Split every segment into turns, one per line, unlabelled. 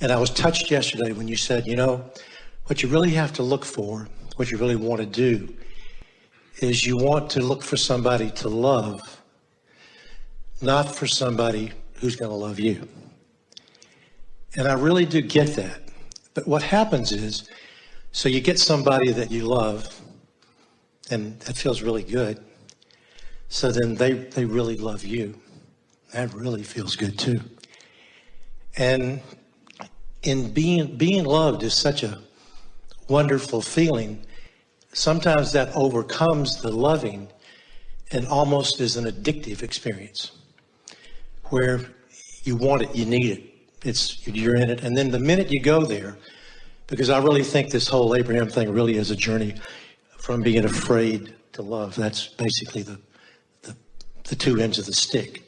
And I was touched yesterday when you said, you know, what you really have to look for, what you really want to do, is you want to look for somebody to love, not for somebody who's going to love you. And I really do get that. But what happens is, so you get somebody that you love, and that feels really good. So then they really love you. That really feels good too. And in being loved is such a wonderful feeling. Sometimes that overcomes the loving and almost is an addictive experience where you want it, you need it. You're in it. And then the minute you go there, because I really think this whole Abraham thing really is a journey from being afraid to love. That's basically the two ends of the stick.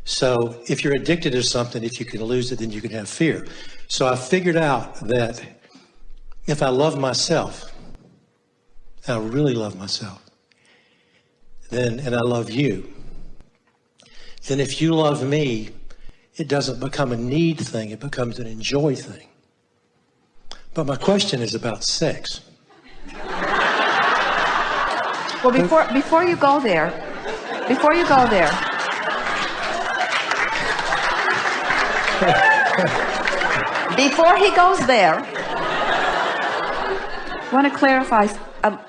So if you're addicted to something, if you can lose it, then you can have fear. So I figured out that if I love myself, and I really love myself, and I love you, then if you love me, it doesn't become a need thing, it becomes an enjoy thing. But my question is about sex.
Well, before you go there, before he goes there, I want to clarify,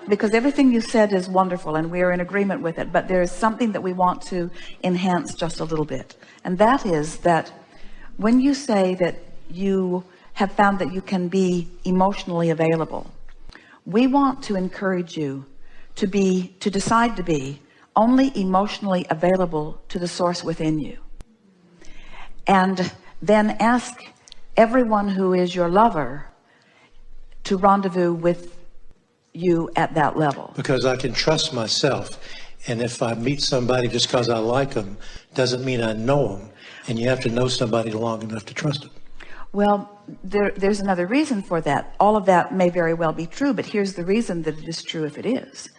because everything you said is wonderful and we are in agreement with it, but there is something that we want to enhance just a little bit. And that is that when you say that you have found that you can be emotionally available, we want to encourage you to decide to be only emotionally available to the source within you. And then ask everyone who is your lover to rendezvous with you at that level.
Because I can trust myself. And if I meet somebody just because I like them, doesn't mean I know them. And you have to know somebody long enough to trust them.
Well, there's another reason for that. All of that may very well be true, but here's the reason that it is true if it is.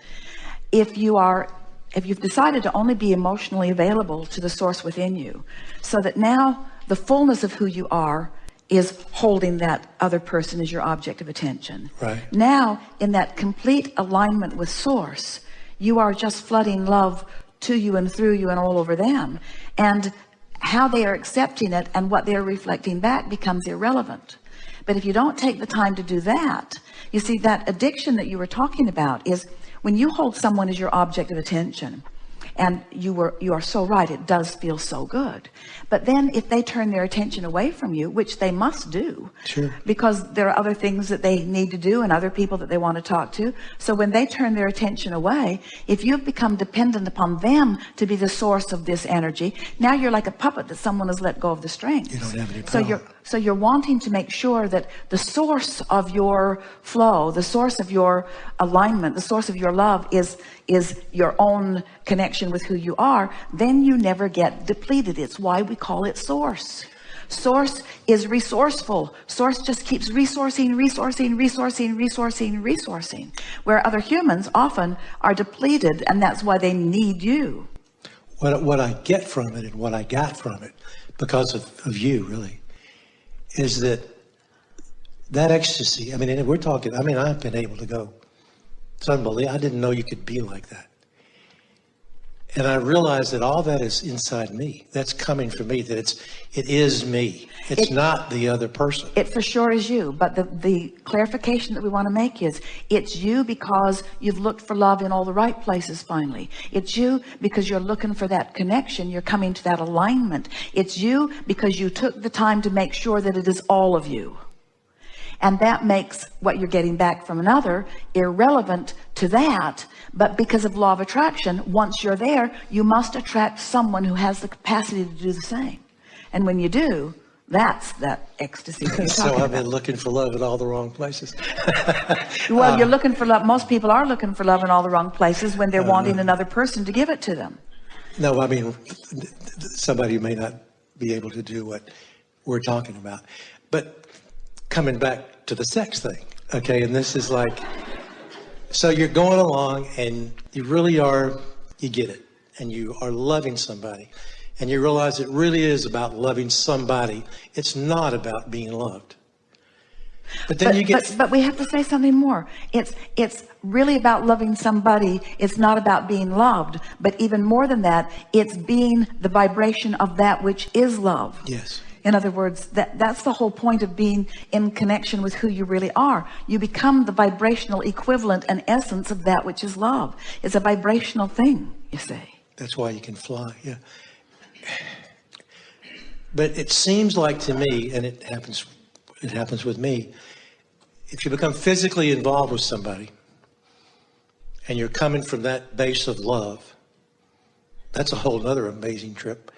If you've decided to only be emotionally available to the source within you, so that now the fullness of who you are is holding that other person as your object of attention.
Right.
Now, in that complete alignment with source, you are just flooding love to you and through you and all over them. And how they are accepting it and what they're reflecting back becomes irrelevant. But if you don't take the time to do that, you see, that addiction that you were talking about is when you hold someone as your object of attention, and you are so right, it does feel so good. But then if they turn their attention away from you, which they must do,
sure,
because there are other things that they need to do and other people that they want to talk to. So when they turn their attention away, if you've become dependent upon them to be the source of this energy, now you're like a puppet that someone has let go of the strings.
You don't have any power.
So you're wanting to make sure that the source of your flow, the source of your alignment, the source of your love is your own connection with who you are. Then you never get depleted. It's why we call it source. Source is resourceful. Source just keeps resourcing, where other humans often are depleted, and that's why they need you.
What I get from it and what I got from it, because of you, really, is that ecstasy. I mean, and we're talking, I've been able to go. It's unbelievable. I didn't know you could be like that. And I realized that all that is inside me. That's coming from me, that it is me. It's not the other person.
It for sure is you. But the clarification that we want to make is it's you because you've looked for love in all the right places finally. It's you because you're looking for that connection. You're coming to that alignment. It's you because you took the time to make sure that it is all of you. And that makes what you're getting back from another irrelevant to that. But because of law of attraction, once you're there, you must attract someone who has the capacity to do the same. And when you do, that's that ecstasy that you're
So
talking
I've been
about.
looking for love in all the wrong places.
Well, you're looking for love. Most people are looking for love in all the wrong places when they're wanting another person to give it to them.
No, somebody who may not be able to do what we're talking about. But coming back to the sex thing, okay, and this is like, so you're going along and you really are, you get it, and you are loving somebody, and you realize it really is about loving somebody. It's not about being loved. But then
but we have to say something more. It's really about loving somebody. It's not about being loved, but even more than that, it's being the vibration of that which is love.
Yes.
In other words, that's the whole point of being in connection with who you really are. You become the vibrational equivalent and essence of that which is love. It's a vibrational thing, you say.
That's why you can fly, yeah. But it seems like to me, and it happens with me, if you become physically involved with somebody and you're coming from that base of love, that's a whole other amazing trip.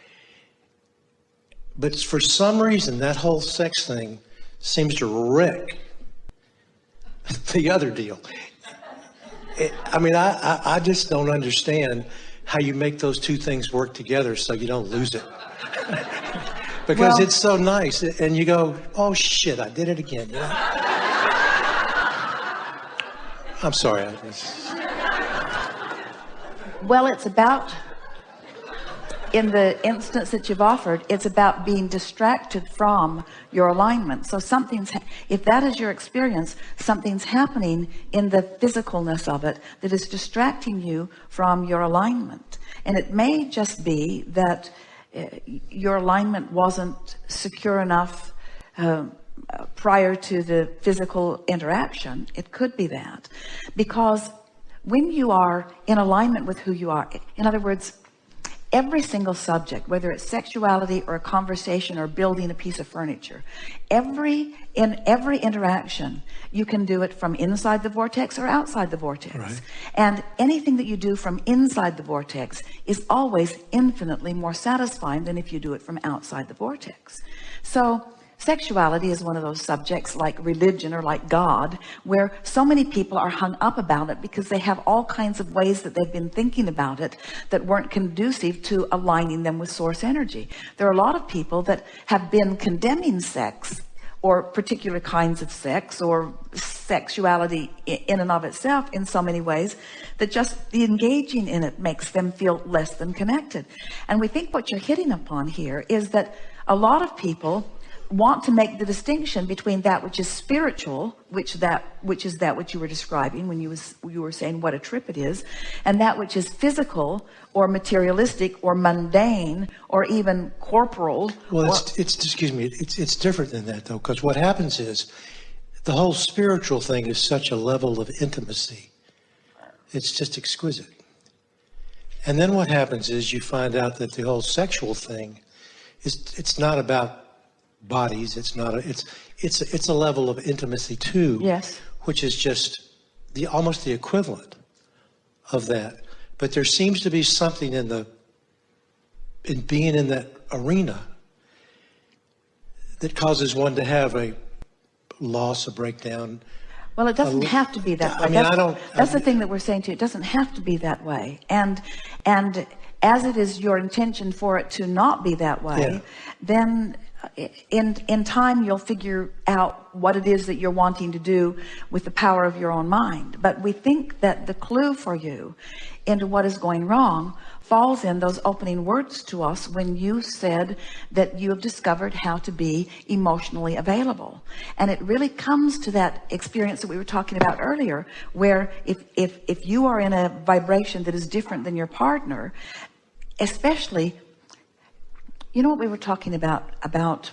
But for some reason, that whole sex thing seems to wreck the other deal. I just don't understand how you make those two things work together so you don't lose it. Because it's so nice, and you go, oh shit, I did it again. You know? I'm sorry.
Well, it's about, in the instance that you've offered, it's about being distracted from your alignment. So if that is your experience, something's happening in the physicalness of it that is distracting you from your alignment. And it may just be that your alignment wasn't secure enough prior to the physical interaction. It could be that, because when you are in alignment with who you are, in other words, every single subject, whether it's sexuality or a conversation or building a piece of furniture, in every interaction, you can do it from inside the vortex or outside the vortex.
Right.
And anything that you do from inside the vortex is always infinitely more satisfying than if you do it from outside the vortex. So sexuality is one of those subjects, like religion or like God, where so many people are hung up about it because they have all kinds of ways that they've been thinking about it that weren't conducive to aligning them with source energy. There are a lot of people that have been condemning sex or particular kinds of sex or sexuality in and of itself in so many ways that just the engaging in it makes them feel less than connected. And we think what you're hitting upon here is that a lot of people want to make the distinction between that which is spiritual, which is that which you were describing when you were saying what a trip it is, and that which is physical or materialistic or mundane or even corporal.
Well, it's different than that, though, because what happens is the whole spiritual thing is such a level of intimacy. It's just exquisite. And then what happens is you find out that the whole sexual thing it's not about bodies. It's a level of intimacy too.
Yes.
Which is just almost the equivalent of that. But there seems to be something in being in that arena that causes one to have a loss, a breakdown.
Well, it doesn't have to be that way. That's the thing that we're saying to you. It doesn't have to be that way. And as it is your intention for it to not be that way, then in time you'll figure out what it is that you're wanting to do with the power of your own mind. But we think that the clue for you into what is going wrong falls in those opening words to us when you said that you have discovered how to be emotionally available. And it really comes to that experience that we were talking about earlier, where if you are in a vibration that is different than your partner, especially, you know what we were talking about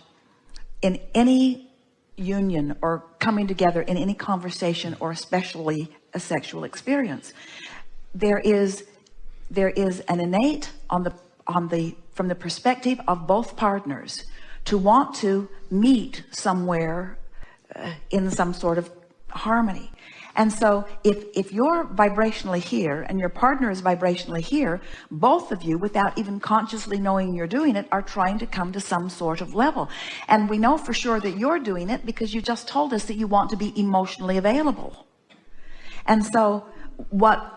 in any union or coming together in any conversation, or especially a sexual experience, there is an innate from the perspective of both partners to want to meet somewhere in some sort of harmony. And so if you're vibrationally here and your partner is vibrationally here, both of you, without even consciously knowing you're doing it, are trying to come to some sort of level. And we know for sure that you're doing it because you just told us that you want to be emotionally available. And so what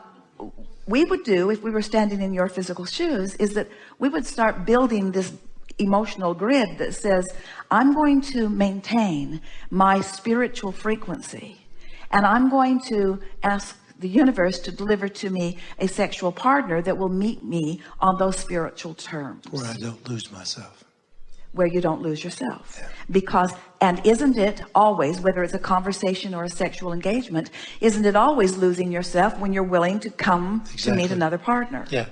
we would do if we were standing in your physical shoes is that we would start building this emotional grid that says, I'm going to maintain my spiritual frequency, and I'm going to ask the universe to deliver to me a sexual partner that will meet me on those spiritual terms.
Where I don't lose myself.
where you don't lose yourself. Because, and isn't it always, whether it's a conversation or a sexual engagement, isn't it always losing yourself when you're willing to come to meet another partner?
Yeah.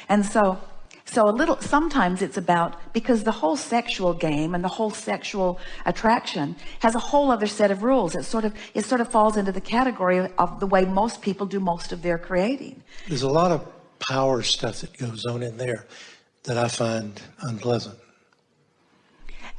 And so sometimes it's about, because the whole sexual game and the whole sexual attraction has a whole other set of rules. It sort of falls into the category of the way most people do most of their creating.
There's a lot of power stuff that goes on in there that I find unpleasant.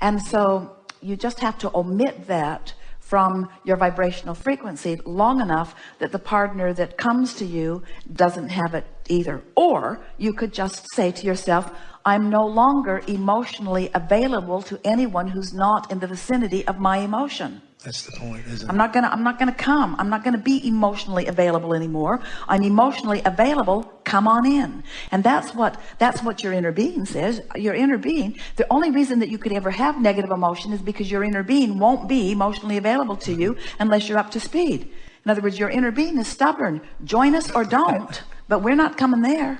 And so you just have to omit that from your vibrational frequency long enough that the partner that comes to you doesn't have it either. Or you could just say to yourself, I'm no longer emotionally available to anyone who's not in the vicinity of my emotion.
That's the point, isn't it?
I'm not gonna come. I'm not gonna be emotionally available anymore. I'm emotionally available. Come on in. And that's what your inner being says. Your inner being, the only reason that you could ever have negative emotion is because your inner being won't be emotionally available to you unless you're up to speed. In other words, your inner being is stubborn. Join us or don't, but we're not coming there.